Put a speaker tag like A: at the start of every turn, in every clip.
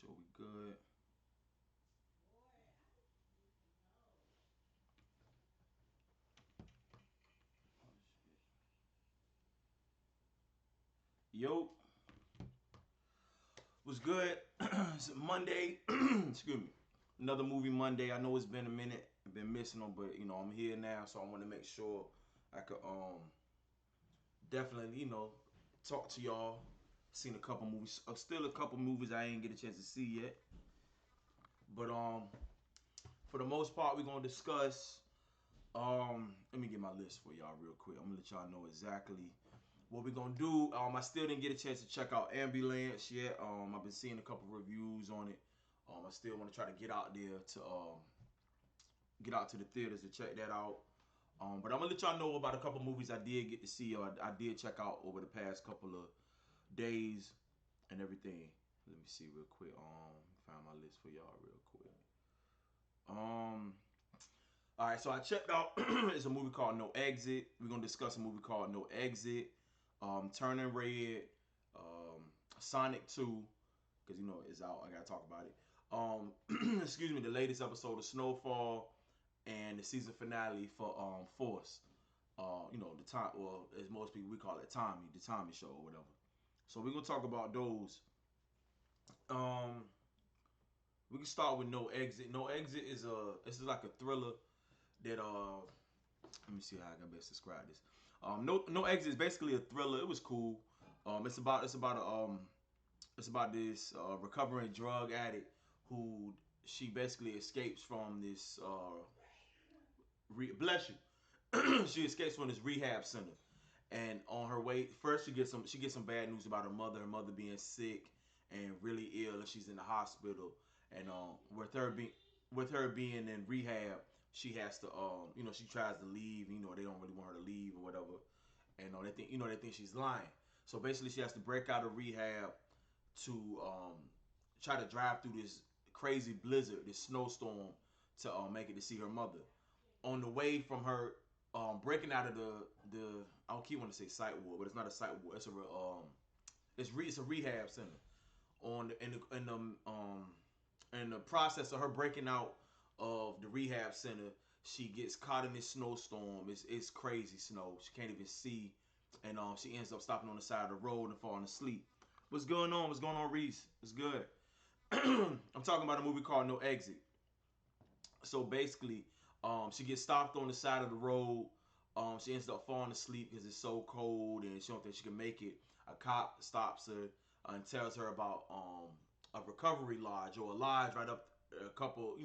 A: sure we good. Yo, what's good? It's Monday. Excuse me. Another movie Monday. I know it's been a minute. I've been missing them, but I'm here now, so I want to make sure I could definitely talk to y'all. Seen a couple movies. Still a couple movies I ain't get a chance to see yet, but for the most part, we're gonna discuss. Let me get my list for y'all real quick. I'm gonna let y'all know exactly what we're gonna do. I still didn't get a chance to check out Ambulance yet. I've been seeing a couple reviews on it. I still want to try to get out there to get out to the theaters to check that out. But I'm gonna let y'all know about a couple movies I did get to see or I did check out over the past couple of days and everything. Let me see real quick. Find my list for y'all real quick. Um, all right, so I checked out. It's a movie called No Exit. We're gonna discuss a movie called No Exit. Turning Red. Sonic 2, because it's out. I gotta talk about it. Excuse me, the latest episode of Snowfall and the season finale for Force. The time. Well, as most people we call it Tommy, the Tommy Show or whatever. So we're gonna talk about those. Um, we can start with No Exit. No Exit is like a thriller that let me see how I can best describe this. No Exit is basically a thriller. It was cool. It's about this recovering drug addict who she basically escapes from this bless you. She escapes from this rehab center, and on her way, first she gets some bad news about her mother. Her mother being sick and really ill, and she's in the hospital. And with her being in rehab, she has to she tries to leave. They don't really want her to leave or whatever, and they think she's lying. So basically, she has to break out of rehab to try to drive through this crazy blizzard, this snowstorm, to make it to see her mother. On the way from her breaking out of the I don't keep wanting to say psych ward, but it's not a psych ward. It's a rehab center. On the, in the process of her breaking out of the rehab center, she gets caught in this snowstorm. It's crazy snow. She can't even see, and she ends up stopping on the side of the road and falling asleep. What's going on? What's going on, Reese? It's good. I'm talking about a movie called No Exit. So basically, she gets stopped on the side of the road. She ends up falling asleep because it's so cold and she don't think she can make it. A cop stops her and tells her about a recovery lodge or a lodge right up a couple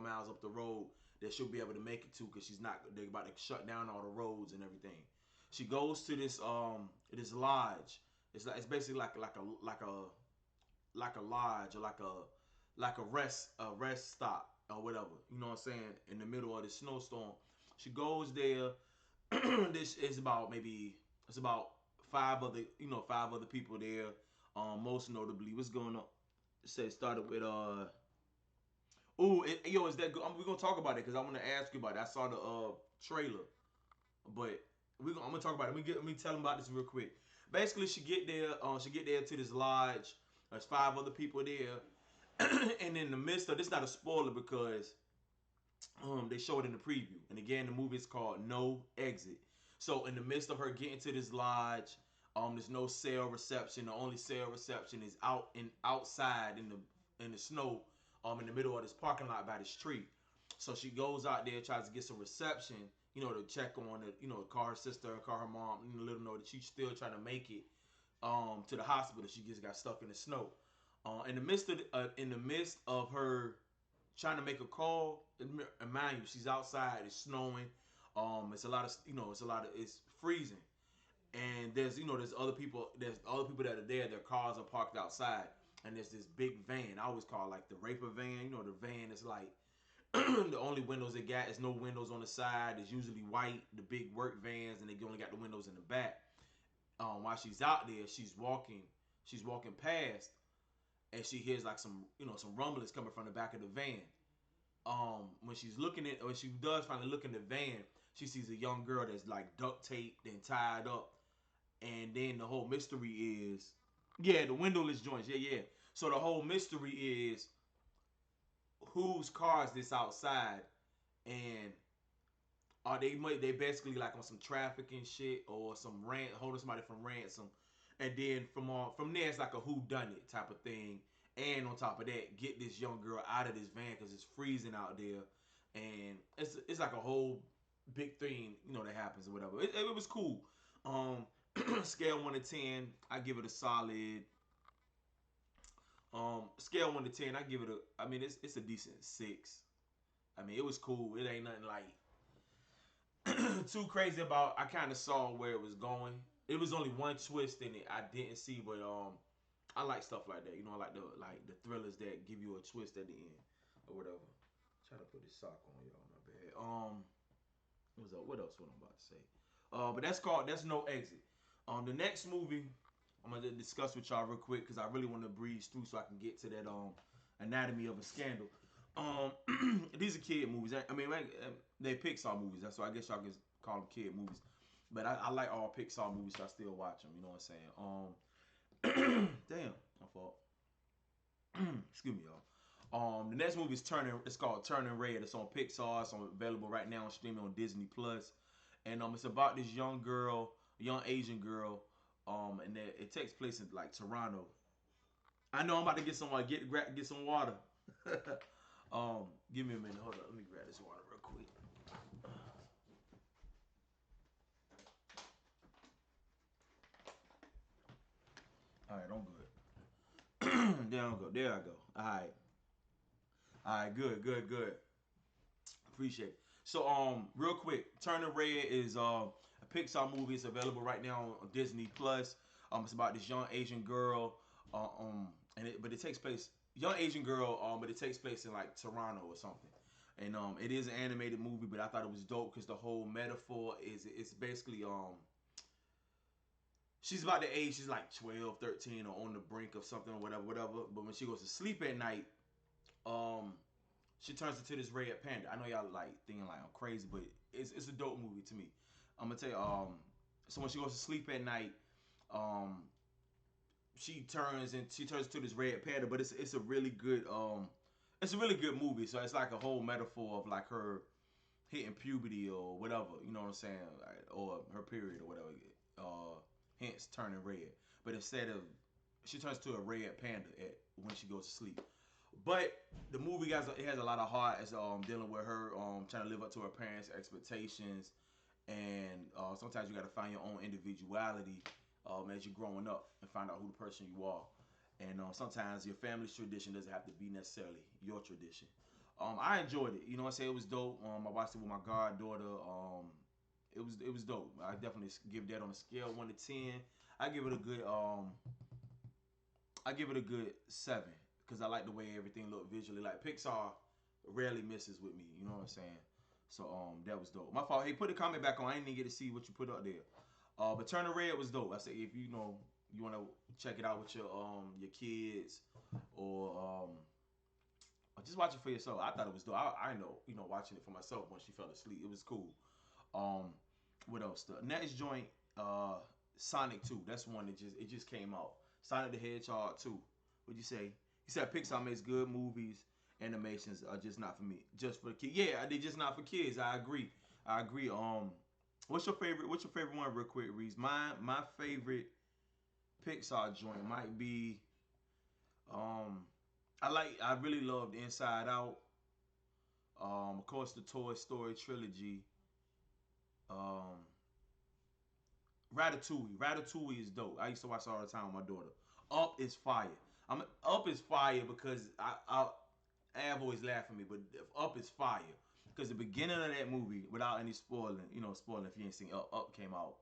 A: miles up the road that she'll be able to make it to because they're about to shut down all the roads and everything. She goes to this lodge. It's basically like a lodge or like a rest stop or whatever. You know what I'm saying? In the middle of the snowstorm, she goes there. This is about maybe it's about five other people there. Most notably, what's going on? Say it started with yo, is that good? We're gonna talk about it because I want to ask you about it. I saw the trailer, but I'm gonna talk about it. Let me tell them about this real quick. Basically, she get there to this lodge. There's five other people there, and in the midst of this, not a spoiler because they show it in the preview. And again, the movie is called No Exit. So in the midst of her getting to this lodge, there's no cell reception. The only cell reception is outside in the snow, in the middle of this parking lot by this tree. So she goes out there, tries to get some reception, to check on call her sister, call her mom, let them know that she's still trying to make it to the hospital. She just got stuck in the snow. In the midst of her trying to make a call, and mind you, she's outside. It's snowing. It's freezing, and there's other people. There's other people that are there. Their cars are parked outside, and there's this big van. I always call it like the raper van. The van is like the only windows it got is no windows on the side. It's usually white, the big work vans, and they only got the windows in the back. While she's out there, she's walking past, and she hears like some rumblings coming from the back of the van. When she does finally look in the van, she sees a young girl that's like duct taped and tied up. And then the whole mystery is, yeah, the windowless joints, yeah, yeah. So the whole mystery is whose car is this outside, and are they basically like on some trafficking shit or some holding somebody from ransom, and then from there it's like a who done it type of thing, and on top of that get this young girl out of this van because it's freezing out there, and it's like a whole big thing that happens or whatever. It was cool. Um, scale 1 to 10, I give it a solid. Scale 1 to 10, I give it a. I mean, it's a decent 6. I mean, it was cool. It ain't nothing like too crazy about. I kind of saw where it was going. It was only one twist in it I didn't see, but I like stuff like that. I like the thrillers that give you a twist at the end or whatever. Try to put this sock on, y'all. My bad. What's up? What else? What I'm about to say? But that's No Exit. The next movie I'm gonna discuss with y'all real quick because I really want to breeze through so I can get to that Anatomy of a Scandal. These are kid movies. I mean, they're Pixar movies. That's why I guess y'all can call them kid movies. But I like all Pixar movies, so I still watch them. You know what I'm saying? Damn, my fault. Excuse me, y'all. The next movie is Turning. It's called Turning Red. It's on Pixar. It's available right now on streaming on Disney Plus. And it's about this young girl, young Asian girl. And it takes place in like Toronto. I know I'm about to get some get some water. Give me a minute. Hold on. Let me grab this water real quick. All right, I'm good. There I go. There I go. All right. All right. Good. Good. Good. Appreciate it. So real quick, Turning Red is a Pixar movie. It's available right now on Disney Plus. It's about this young Asian girl. But it takes place young Asian girl. But it takes place in like Toronto or something. And it is an animated movie, but I thought it was dope because the whole metaphor is it's basically she's about the age, she's like 12, 13, or on the brink of something or whatever. But when she goes to sleep at night, um, she turns into this red panda. I know y'all like thinking like I'm crazy, but it's a dope movie to me. I'm gonna tell you. So when she goes to sleep at night, um, she turns to this red panda. But it's a really good it's a really good movie. So it's like a whole metaphor of like her hitting puberty or whatever. You know what I'm saying? Like, or her period or whatever. Hence turning red. But instead of she turns to a red panda when she goes to sleep. But the movie it has a lot of heart as dealing with her trying to live up to her parents' expectations, and sometimes you got to find your own individuality as you're growing up and find out who the person you are. And sometimes your family's tradition doesn't have to be necessarily your tradition. I enjoyed it. You know what I'm saying? It was dope. I watched it with my goddaughter. It was dope. I definitely give that on a scale 1 to 10. I give it a good I give it a good 7 because I like the way everything looked visually. Like Pixar rarely misses with me. You know what I'm saying? So that was dope. My fault. Hey, put a comment back on. I didn't even get to see what you put up there. But Turning Red was dope. I say if you want to check it out with your kids or just watch it for yourself. I thought it was dope. I know watching it for myself when she fell asleep. It was cool. Um, what else? The next joint, Sonic 2. That's one that just came out. Sonic the Hedgehog 2. What'd you say? You said Pixar makes good movies. Animations are just not for me. Just for kids. Yeah, they just not for kids. I agree. I agree. What's your favorite? What's your favorite one, real quick, Reese? My favorite Pixar joint might be. Um, I really loved Inside Out. Of course, the Toy Story trilogy. Um, Ratatouille. Ratatouille is dope. I used to watch it all the time with my daughter. Up is fire. Up is fire because Av always laugh at me, but Up is fire because the beginning of that movie, without any spoiling if you ain't seen Up. Up came out,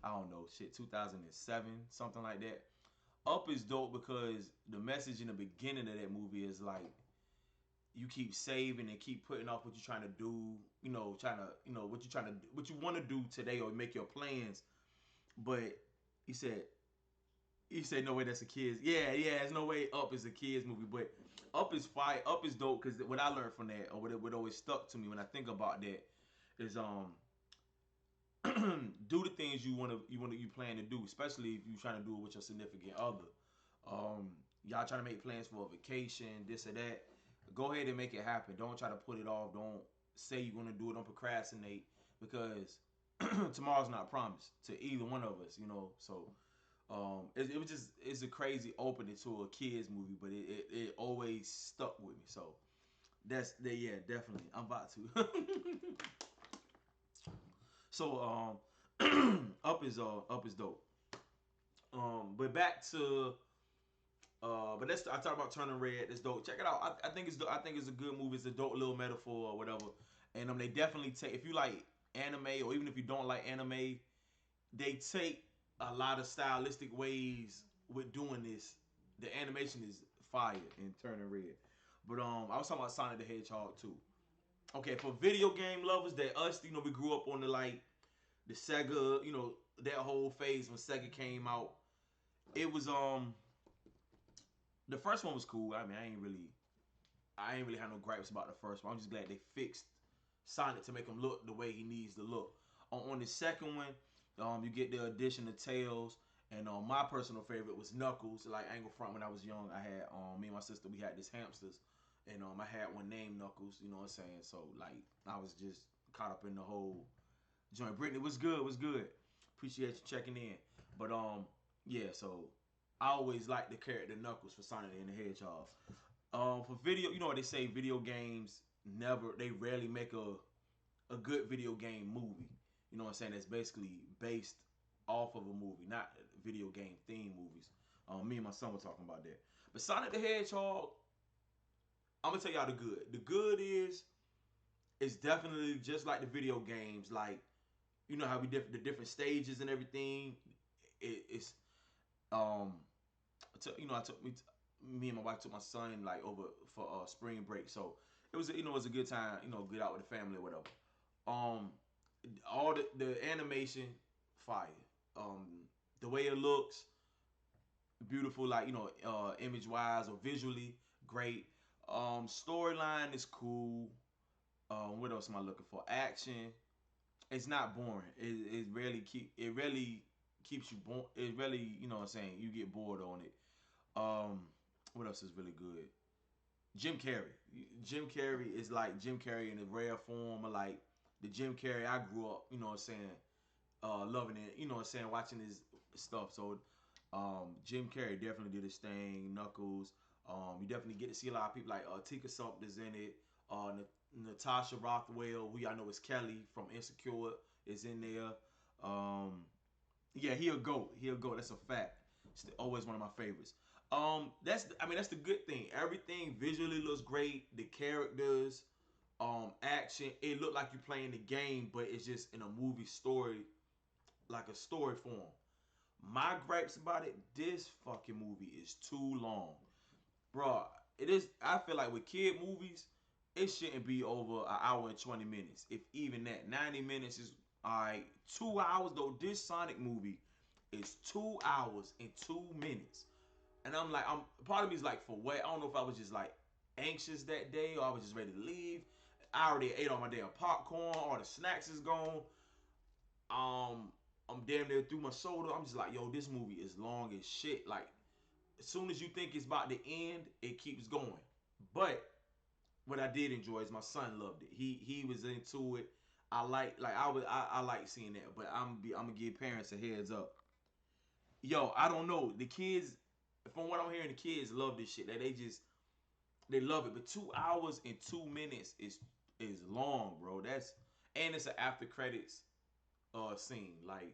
A: I don't know, shit, 2007, something like that. Up is dope because the message in the beginning of that movie is like you keep saving and keep putting off what you're trying to do, what you want to do today or make your plans. But he said no way that's a kids. Yeah, there's no way Up is a kids movie, but Up is fire. Up is dope because what I learned from that, or what always stuck to me when I think about that, is do the things you plan to do, especially if you're trying to do it with your significant other. Y'all trying to make plans for a vacation, this or that. Go ahead and make it happen. Don't try to put it off. Don't say you're gonna do it. Don't procrastinate because tomorrow's not promised to either one of us. You know, so it was just it's a crazy opening to a kids movie, but it always stuck with me. So that's the yeah, definitely. I'm about to. So up is dope. But back to but that's I talk about Turning Red. It's dope. Check it out. I think it's I think it's a good movie. It's a dope little metaphor or whatever. And they definitely take if you like anime or even if you don't like anime, they take a lot of stylistic ways with doing this. The animation is fire in Turning Red. But I was talking about Sonic the Hedgehog too. Okay, for video game lovers, that us, we grew up on the like the Sega, that whole phase when Sega came out. It was the first one was cool. I mean, I ain't really have no gripes about the first one. I'm just glad they fixed Sonic to make him look the way he needs to look. On the second one, you get the addition of Tails, and my personal favorite was Knuckles. Like Angle Front, when I was young, I had me and my sister, we had this hamsters, and I had one named Knuckles. You know what I'm saying? So like, I was just caught up in the whole joint. Brittany, was good? Was good? Appreciate you checking in. But yeah. So I always like the character Knuckles for Sonic and the Hedgehog. For video, you know what they say, video games they rarely make a good video game movie. You know what I'm saying? That's basically based off of a movie, not video game theme movies. Me and my son were talking about that. But Sonic the Hedgehog, I'm gonna tell y'all the good. The good is it's definitely just like the video games. Like you know how the different stages and everything. It's um, I took me and my wife took my son like over for spring break, so it was it was a good time. Get out with the family or whatever. Um, all the animation, fire. Um, the way it looks, beautiful. Like image wise or visually, great. Storyline is cool. What else am I looking for? Action. It's not boring. It really keeps you born. It really what I'm saying, you get bored on it. Um, what else is really good? Jim Carrey. Jim Carrey is like Jim Carrey in a rare form of like the Jim Carrey I grew up, what I'm saying, loving it, what I'm saying, watching his stuff. So Jim Carrey definitely did his thing, Knuckles. You definitely get to see a lot of people like Tika Sumpter's in it. Natasha Rothwell, who y'all know is Kelly from Insecure, is in there. Yeah, he'll go. He'll go. That's a fact. It's always one of my favorites. That's the good thing. Everything visually looks great. The characters, action. It looked like you're playing the game, but it's just in a movie story, like a story form. My gripes about it: this fucking movie is too long, bro. It is. I feel like with kid movies, it shouldn't be over an hour and 20 minutes, if even that. 90 minutes is alright. 2 hours though. This Sonic movie is 2 hours and 2 minutes. And I'm like, part of me is like, for what? I don't know if I was just like anxious that day or I was just ready to leave. I already ate all my damn popcorn, all the snacks is gone. I'm damn near through my soda. I'm just like, yo, this movie is long as shit. Like, as soon as you think it's about to end, it keeps going. But what I did enjoy is my son loved it. He was into it. I like seeing that. But I'm gonna give parents a heads up. Yo, I don't know. The kids, from what I'm hearing, the kids love this shit. That they love it. But 2 hours and 2 minutes is long, bro. And it's an after credits scene. Like,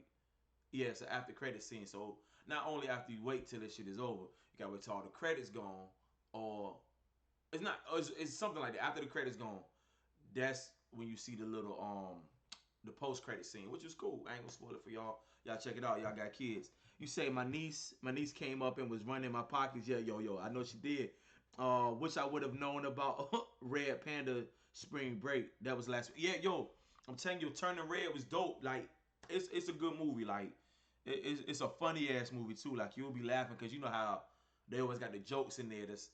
A: yeah, it's an after credits scene. So not only after you wait till this shit is over, you gotta wait till all the credits gone, or it's not. It's something like that. After the credits gone, that's when you see the post credit scene, which is cool. I ain't gonna spoil it for y'all. Y'all check it out. Y'all got kids. You say my niece came up and was running my pockets. Yeah, yo, I know she did. Wish I would have known about Red Panda Spring Break. That was last week. Yeah, yo, I'm telling you, Turning Red was dope. Like, it's a good movie. Like, it's a funny ass movie too. Like, you'll be laughing because you know how they always got the jokes in there that's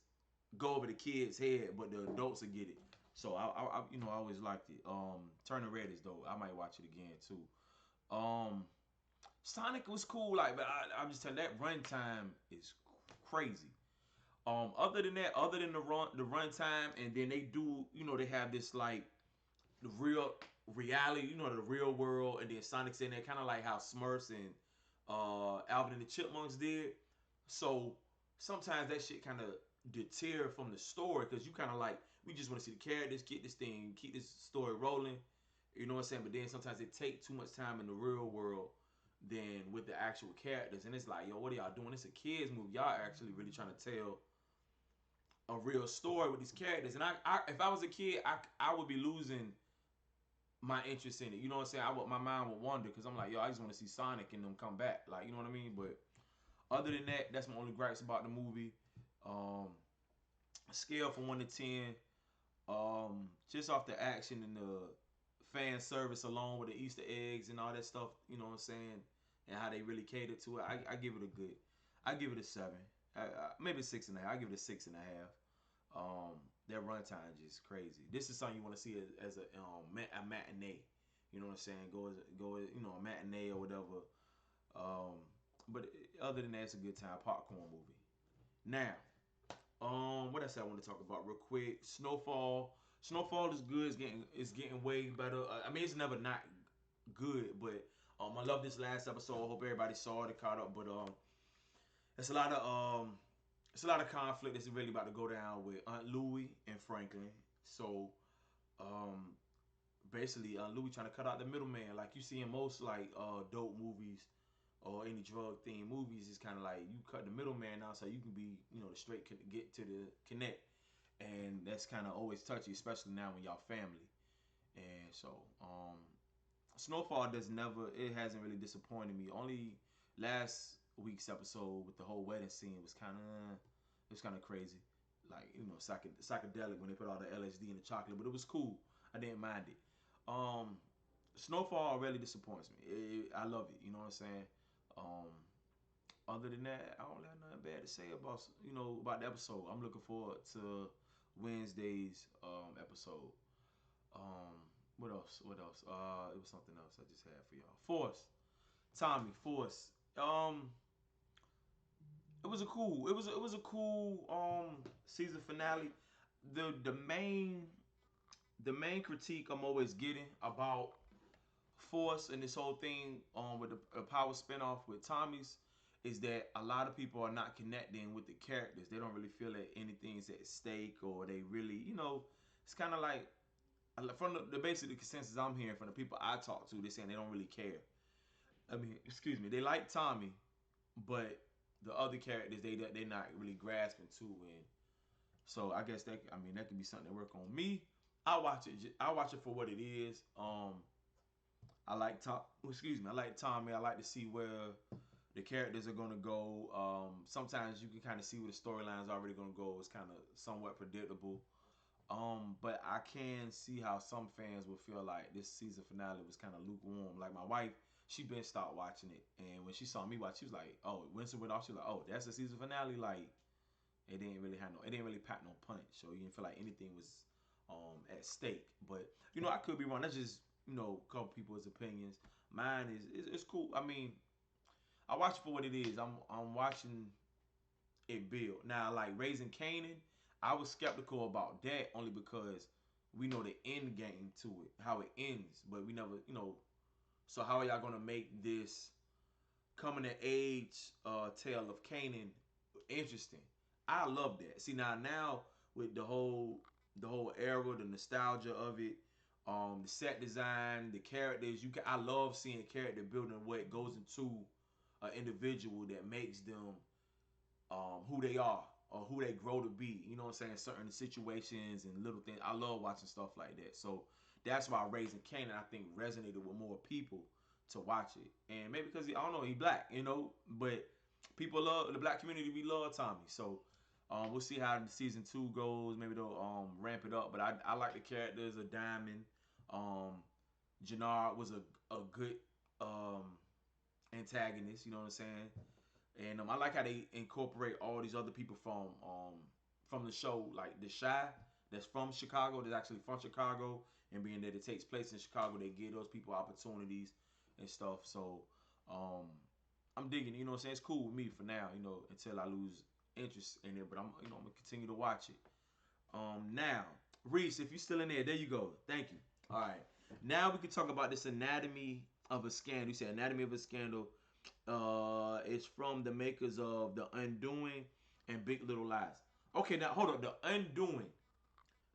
A: go over the kid's head, but the adults will get it. So I always liked it. Turning Red is dope. I might watch it again too. Sonic was cool, like, but I'm just telling you, that runtime is crazy. Other than that, other than the runtime, and then they do, they have this like the real reality, the real world, and then Sonic's in there, kind of like how Smurfs and Alvin and the Chipmunks did. So sometimes that shit kind of deter from the story because you kind of like we just want to see the characters, get this thing, keep this story rolling. You know what I'm saying? But then sometimes it take too much time in the real world than with the actual characters, and it's like, yo, what are y'all doing? It's a kids movie. Y'all actually really trying to tell a real story with these characters. And if I was a kid, I would be losing my interest in it. You know what I'm saying? My mind would wander because I'm like, yo, I just want to see Sonic and them come back. Like, you know what I mean? But other than that, that's my only gripes about the movie. Um, Scale from 1 to 10. Just off the action and the fan service alone with the Easter eggs and all that stuff. You know what I'm saying? And how they really catered to it. I give it a good. I give it a 7. Maybe 6.5. I give it a 6.5. Their runtime just crazy. This is something you want to see as a matinee. You know what I'm saying? Go a matinee or whatever. Um, but other than that, it's a good time popcorn movie. Now, what else I want to talk about real quick? Snowfall. Snowfall is good. It's getting way better. I mean, it's never not good, but I love this last episode. I hope everybody saw it, caught up. But it's a lot of conflict that's really about to go down with Aunt Louie and Franklin. So um, basically, Aunt Louie trying to cut out the middleman, like you see in most like dope movies or any drug themed movies. It's kind of like you cut the middleman out so you can be, the straight get to the connect, and that's kind of always touchy, especially now when y'all family. And so Snowfall it hasn't really disappointed me. Only last week's episode with the whole wedding scene was kind of crazy, like psychedelic when they put all the LSD in the chocolate, but it was cool. I didn't mind it. Um, Snowfall really disappoints me. I love it. You know what I'm saying? Um, Other than that, I don't have nothing bad to say about the episode. I'm looking forward to Wednesday's episode. Um, what else? What else? It was something else I just had for y'all. Tommy Force. It was a cool season finale. The main critique I'm always getting about Force and this whole thing with the Power spinoff with Tommy's is that a lot of people are not connecting with the characters. They don't really feel that anything's at stake, or they really, it's kind of like from the basic consensus I'm hearing from the people I talk to, they're saying they don't really care. I mean, excuse me, they like Tommy, but the other characters they're not really grasping to, and so I guess that could be something to work on. Me, I watch it. I watch it for what it is. I like Tom. Excuse me. I like Tommy. I like to see where the characters are gonna go. Sometimes you can kind of see where the storyline's already gonna go. It's kind of somewhat predictable. But I can see how some fans will feel like this season finale was kind of lukewarm. Like my wife, she been stopped watching it, and when she saw me watch, she was like, "Oh, Winston went off." She was like, "Oh, that's the season finale." Like it didn't really pack no punch. So you didn't feel like anything was at stake. But I could be wrong. That's just a couple people's opinions. Mine is it's cool. I mean, I watch it for what it is. I'm watching it build. Now, like Raising Kanan, I was skeptical about that only because we know the end game to it, how it ends, but we never, So how are y'all gonna make this coming of age tale of Kanan interesting? I love that. See now with the whole era, the nostalgia of it, the set design, the characters. I love seeing character building, what goes into an individual that makes them who they are or who they grow to be. You know what I'm saying? Certain situations and little things. I love watching stuff like that. So that's why Raising Kanan, I think, resonated with more people to watch it. And maybe because I don't know, he black, but people love the black community. We love Tommy. So we'll see how season 2 goes. Maybe they'll ramp it up. But I like the characters of Diamond. Um, Jannard was a good antagonist. You know what I'm saying? And I like how they incorporate all these other people from the show, like the Shy, that's from Chicago, that's actually from Chicago, and being that it takes place in Chicago, they give those people opportunities and stuff. So I'm digging. You know what I'm saying? It's cool with me for now. Until I lose interest in it, but I'm gonna continue to watch it. Now, Reese, if you're still in there you go. Thank you. All right. Now we can talk about this Anatomy of a Scandal. You say Anatomy of a Scandal. It's from the makers of The Undoing and Big Little Lies. Okay, now hold up. The Undoing.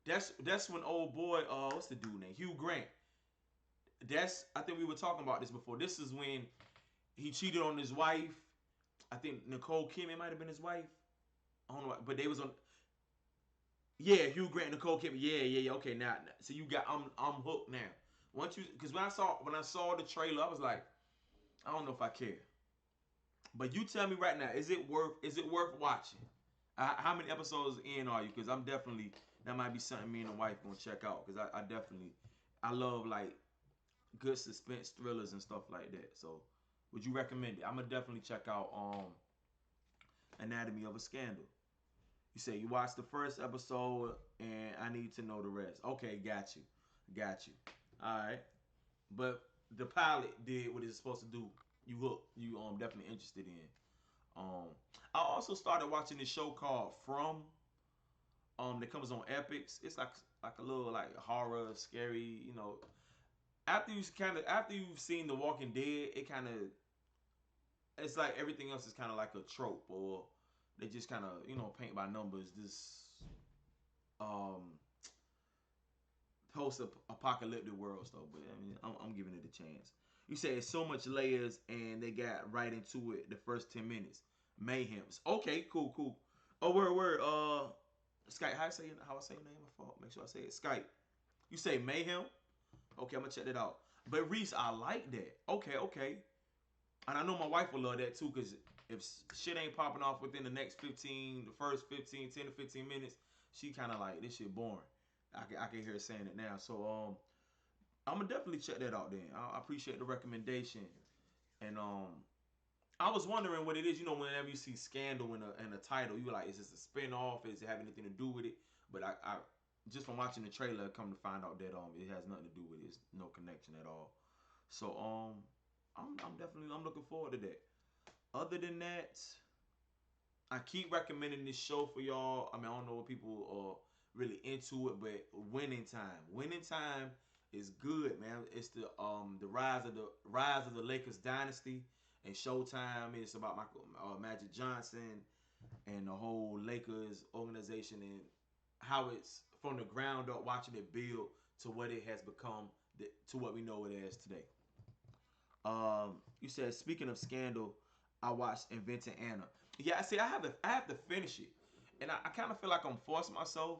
A: That's when old boy, what's the dude name? Hugh Grant. I think we were talking about this before. This is when he cheated on his wife. I think Nicole Kidman might have been his wife. I don't know, but they was on. Yeah, Hugh Grant, Nicole Kidman. Yeah. Okay, now so you got I'm hooked now. Once you because when I saw the trailer, I was like, I don't know if I care. But you tell me right now, is it worth watching? How many episodes in are you? Because I'm definitely that might be something me and the wife gonna check out. Because I definitely I love like good suspense thrillers and stuff like that. So would you recommend it? I'm gonna definitely check out Anatomy of a Scandal. You say you watched the first episode and I need to know the rest. Okay, got you. All right, but the pilot did what it's supposed to do. You hooked. You definitely interested in. Um, I also started watching this show called From. That comes on Epics. It's like a little like horror, scary. After you've seen The Walking Dead, it's like everything else is kind of like a trope, or they just kind of paint by numbers. This um post-apocalyptic world stuff, but I mean, I'm giving it a chance. You say it's so much layers, and they got right into it the first 10 minutes. Mayhems. Okay, cool. Oh, word. Skype. How I say your name? I fault. Make sure I say it. Skype. You say Mayhem. Okay, I'm gonna check that out. But Reese, I like that. Okay. And I know my wife will love that too, cause if shit ain't popping off within the first 15, 10 to 15 minutes, she kind of like this shit boring. I can hear her saying it now. So I'm gonna definitely check that out. Then I appreciate the recommendation. And I was wondering what it is. Whenever you see Scandal in a title, you like, is this a spinoff? Is it have anything to do with it? But I just from watching the trailer, I come to find out that it has nothing to do with it. It's no connection at all. So I'm looking forward to that. Other than that, I keep recommending this show for y'all. I mean, I don't know what people are really into it, but Winning Time. Winning Time is good, man. It's the rise of the Lakers dynasty, and Showtime. It's about Magic Johnson and the whole Lakers organization, and how it's from the ground up, watching it build to what it has become, to what we know it as today. You said, speaking of Scandal, I watched Inventing Anna. Yeah, see, I have to finish it, and I kind of feel like I'm forcing myself,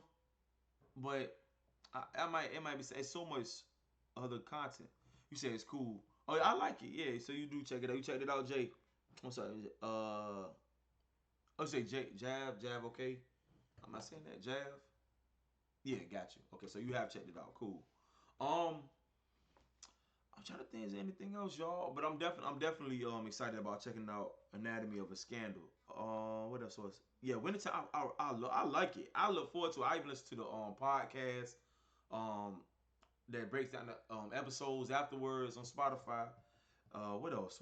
A: but it might be it's so much other content. You say it's cool. Oh, yeah, I like it. Yeah, so you do check it out. You checked it out, Jay. I'm sorry. Say Jav. Okay, am I saying that Jav? Yeah, got you. Okay, so you have checked it out. Cool. Um, I'm trying to think, is there anything else, y'all? But I'm definitely excited about checking out Anatomy of a Scandal. What else was? Yeah, Winter Time. I like it. I look forward to it. I even listen to the podcast um that breaks down the episodes afterwards on Spotify. What else?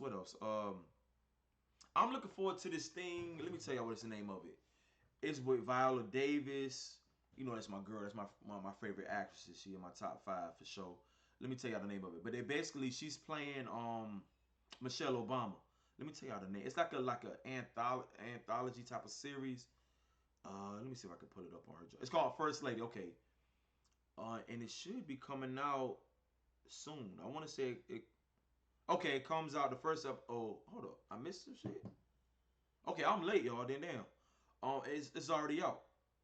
A: I'm looking forward to this thing. Let me tell y'all what's the name of it. It's with Viola Davis. That's my girl. That's one of my favorite actresses. She in my top 5 for sure. Let me tell y'all the name of it. But she's playing Michelle Obama. Let me tell y'all the name. It's like a anthology type of series. Let me see if I can pull it up on her. It's called First Lady. Okay. And it should be coming out soon. I want to say it. Okay, it comes out the first up. Oh, hold up. I missed some shit. Okay, I'm late, y'all. Then damn. It's already out,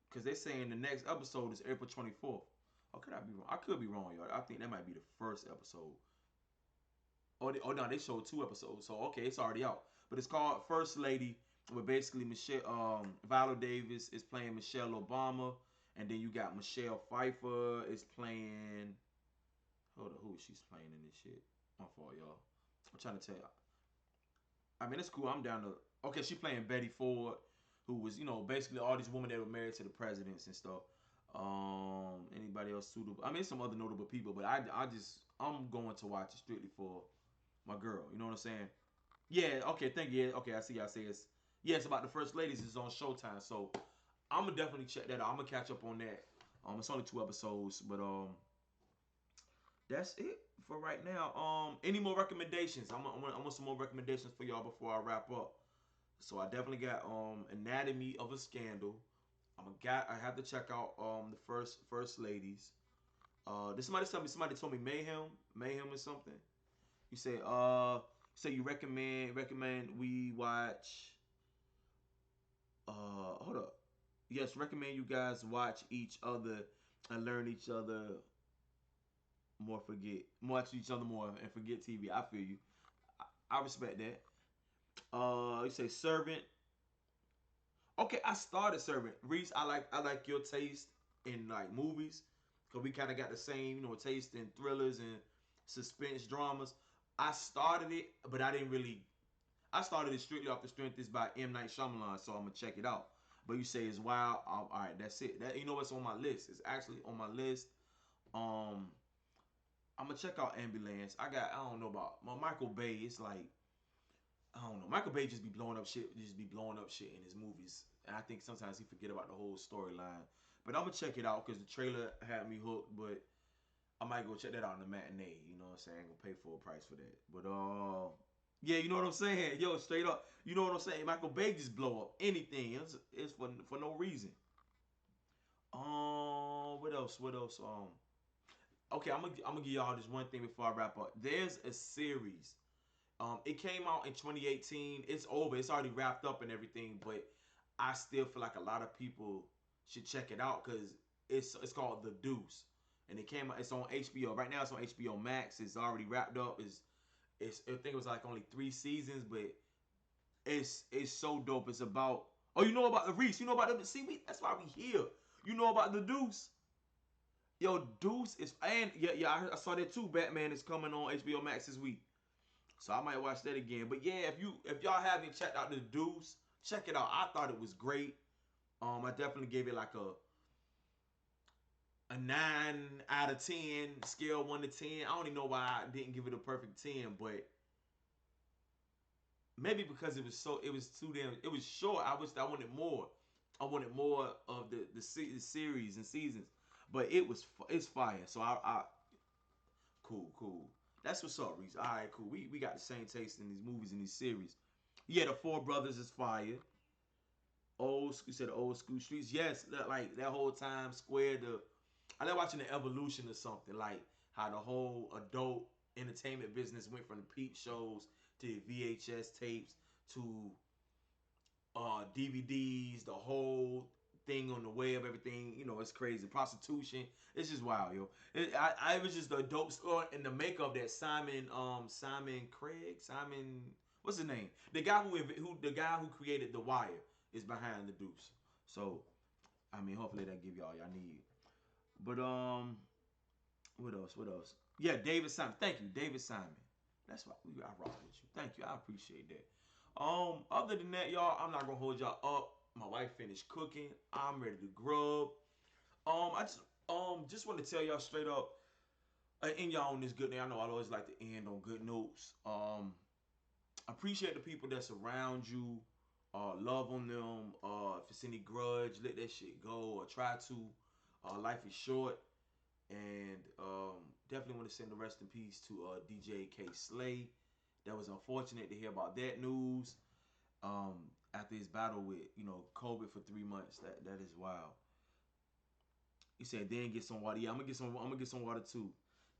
A: because they're saying the next episode is April 24th. Or could I be wrong? I could be wrong, y'all. I think that might be the first episode. No, they showed 2 episodes. So okay, it's already out. But it's called First Lady, where basically Viola Davis is playing Michelle Obama, and then you got Michelle Pfeiffer is playing. Hold on, who is she's playing in this shit? My fault, y'all. I'm trying to tell you. I mean, it's cool. I'm down to. Okay, she playing Betty Ford, who was, basically all these women that were married to the presidents and stuff. Anybody else suitable? I mean, some other notable people, but I'm going to watch it strictly for my girl. You know what I'm saying? Yeah. Okay. Thank you. Yeah, okay. I see. I say Yeah, it's about the first ladies. It's on Showtime, so I'm gonna definitely check that out. I'm gonna catch up on that. It's only 2 episodes, but that's it for right now. Any more recommendations? I want some more recommendations for y'all before I wrap up. So I definitely got Anatomy of a Scandal. I have to check out the first ladies. This somebody told me Mayhem or something. You say you recommend we watch hold up. Yes, recommend you guys watch each other and learn each other watch each other more and forget TV. I feel you. I respect that. You say Servant. Okay, I started Servant. Reese, I like your taste in like movies because we kind of got the same taste in thrillers and suspense dramas. I started it, but I didn't really. I started it strictly off the strength is by M Night Shyamalan, so I'm gonna check it out. But you say it's wild. All right, that's it. That what's on my list. It's actually on my list. Um, I'm gonna check out Ambulance. I don't know about my Michael Bay. It's like I don't know. Michael Bay just be blowing up shit. Just be blowing up shit in his movies, and I think sometimes he forget about the whole storyline. But I'm gonna check it out because the trailer had me hooked. But I might go check that out in the matinee. You know what I'm saying? I ain't gonna pay full price for that. But yeah, you know what I'm saying? Yo, straight up, you know what I'm saying? Michael Bay just blow up anything. It's for no reason. What else? What else? Okay, I'm gonna give y'all this one thing before I wrap up. There's a series. It came out in 2018. It's over. It's already wrapped up and everything, but I still feel like a lot of people should check it out because it's called The Deuce, and it came out. It's on HBO right now. It's on HBO Max. It's already wrapped up. It's I think it was like only 3 seasons, but it's so dope. It's about you know about the Reese. You know about the that's why we here. You know about The Deuce. Yo, Deuce is and yeah, I saw that too. Batman is coming on HBO Max this week. So I might watch that again. But yeah, if y'all haven't checked out The Deuce, check it out. I thought it was great. I definitely gave it like a 9 out of 10 scale 1 to 10. I don't even know why I didn't give it a perfect 10, but maybe because it was too damn it was short. I wanted more. I wanted more of the series and seasons, but it's fire. So I cool. That's what's up, Reese. All right, cool. We got the same taste in these movies and these series. Yeah, the Four Brothers is fire. You said old school streets. Yes, like that whole time square. I like watching the evolution of something, like how the whole adult entertainment business went from the peep shows to VHS tapes to DVDs, the whole thing on the web, everything. It's crazy. Prostitution. It's just wild, yo. I was just a dope score and the makeup that Simon Craig, what's his name? The guy who created The Wire is behind The Deuce. So I mean, hopefully that give y'all need. But what else? What else? Yeah, David Simon. Thank you, David Simon. That's why I rock with you. Thank you. I appreciate that. Other than that, y'all, I'm not gonna hold y'all up. My wife finished cooking. I'm ready to grub. I just want to tell y'all straight up, and y'all on this good day. I know I always like to end on good notes. Appreciate the people that's around you. Love on them. If it's any grudge, let that shit go or try to. Life is short, and definitely want to send the rest in peace to DJ K Slay. That was unfortunate to hear about that news. After his battle with COVID for 3 months, that is wild. He said, "Then get some water." Yeah, I'm gonna get some water too.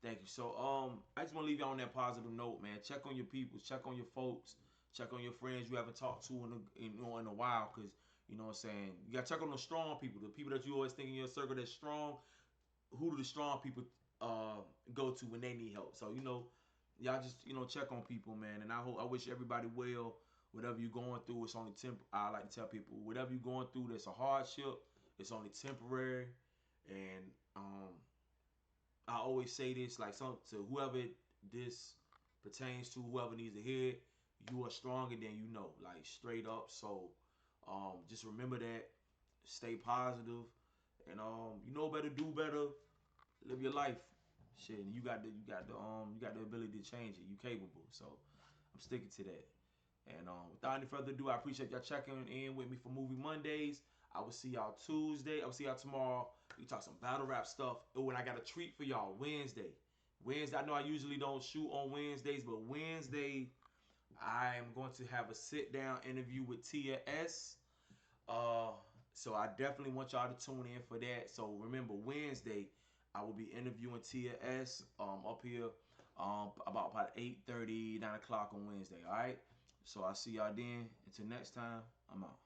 A: Thank you. So I just want to leave you on that positive note, man. Check on your people, check on your folks, check on your friends you haven't talked to in a while, cause you know what I'm saying. You gotta check on the strong people, the people that you always think in your circle that's strong. Who do the strong people go to when they need help? So y'all just check on people, man. And I wish everybody well. Whatever you're going through, it's only I like to tell people, whatever you're going through, that's a hardship. It's only temporary, and I always say this, like to whoever this pertains to, whoever needs to hear it, you are stronger than you know, like straight up. So just remember that, stay positive, and better, do better, live your life. Shit, and you got the ability to change it. You capable. So I'm sticking to that. And without any further ado, I appreciate y'all checking in with me for Movie Mondays. I will see y'all Tuesday. I will see y'all tomorrow. We talk some battle rap stuff. Oh, and I got a treat for y'all Wednesday. Wednesday, I know I usually don't shoot on Wednesdays, but Wednesday, I am going to have a sit-down interview with Tia S. So I definitely want y'all to tune in for that. So remember, Wednesday, I will be interviewing Tia S. Up here about 8:30, 9 o'clock on Wednesday. All right. So I'll see y'all then. Until next time, I'm out.